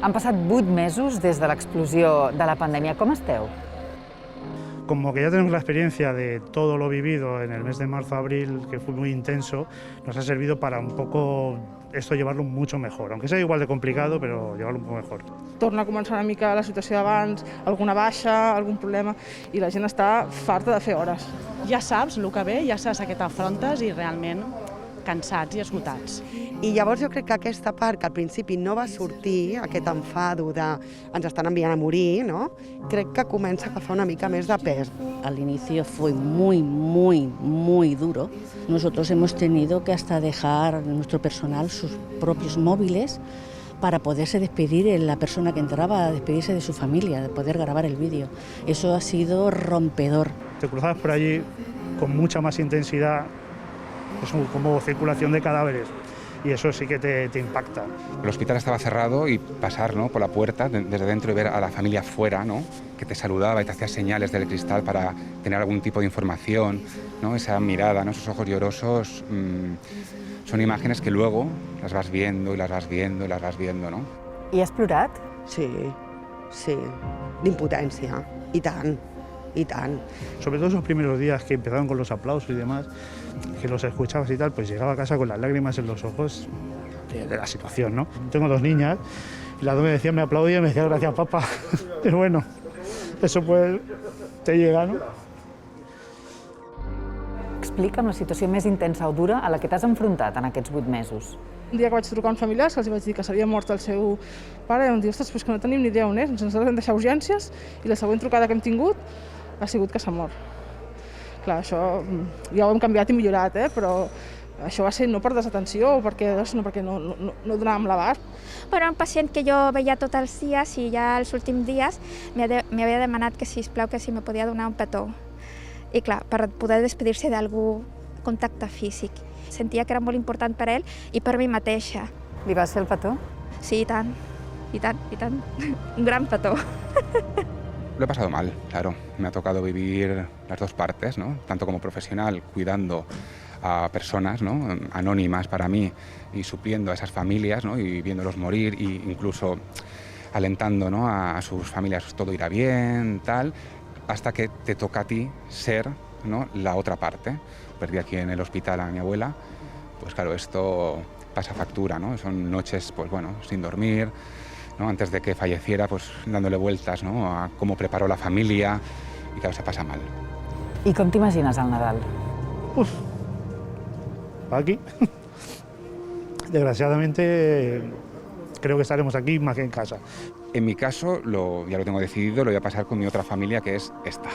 Han passat 8 mesos des de l'explosió de la pandèmia. Com esteu? Como que ya tenemos la experiencia de todo lo vivido en el mes de marzo-abril, que fue muy intenso, nos ha servido para un poco esto llevarlo mucho mejor, aunque sea igual de complicado, pero llevarlo un poco mejor. Torna a començar una mica la situació d'abans, alguna baixa, algun problema, i la gent està farta de fer hores. Ja saps el que ve, ja saps a què t'afrontes i realment cansats i esgotats. I llavors jo crec que aquesta part, que al principi no va sortir, aquest enfado de ens estan enviant a morir, no? Crec que comença a agafar una mica més de pes. Al inicio fue muy duro. Nosotros hemos tenido que hasta dejar a nuestro personal sus propios móviles para poderse despedir en la persona que entraba, a despedirse de su familia, de poder grabar el vídeo. Eso ha sido rompedor. Te cruzabas por allí con mucha más intensidad, pues como circulación de cadáveres, y eso sí que te impacta. El hospital estaba cerrado y pasar, ¿no?, por la puerta desde dentro y ver a la familia fuera, ¿no?, que te saludaba y te hacía señales del cristal para tener algún tipo de información, ¿no?, esa mirada, ¿no?, esos ojos llorosos, son imágenes que luego las vas viendo y las vas viendo y las vas viendo, ¿no? I has plorat? Sí, d'impotència, i tant. Y tan. Sobre todo esos primeros días que empezaron con los aplausos y demás, que los escuchabas y tal, pues llegaba a casa con las lágrimas en los ojos de la situación, ¿no? Tengo 2 niñas y las 2 me decían, me aplaudían y me decían, gracias papá. Pero bueno, eso pues te llega, ¿no? Explica'm la situació més intensa o dura a la que t'has enfrontat en aquests 8 mesos. Un dia que vaig trucar a uns familiars, que els vaig dir que s'havia mort el seu pare, i em diu, ostres, però és que no tenim ni idea on és, ens han deixat urgències, i la següent trucada que hem tingut ha sigut que s'ha mort. Clar, això ja ho hem canviat i millorat, però això va ser no per desatenció, sinó perquè no donàvem l'abast. Però un pacient que jo veia tots els dies i ja els últims dies m'havia demanat que, sisplau, que si me podia donar un petó. I clar, per poder despedir-se d'algú, contacte físic. Sentia que era molt important per ell i per mi mateixa. Li vas fer el petó? Sí, i tant, i tant, i tant. Un gran petó. Lo he pasado mal, claro. Me ha tocado vivir las dos partes, ¿no? Tanto como profesional, cuidando a personas, ¿no?, anónimas para mí y supliendo a esas familias, ¿no?, y viéndolos morir e incluso alentando, ¿no?, a sus familias, todo irá bien, tal, hasta que te toca a ti ser, ¿no?, la otra parte. Perdí aquí en el hospital a mi abuela, pues claro, esto pasa factura, ¿no? Son noches, pues bueno, sin dormir, ¿no?, antes de que falleciera, pues dándole vueltas, ¿no?, a cómo preparó la familia, y claro, se pasa mal. I com t'imagines el Nadal? Aquí. Desgraciadamente, creo que estaremos aquí más que en casa. En mi caso, ya lo tengo decidido, lo voy a pasar con mi otra familia, que es esta.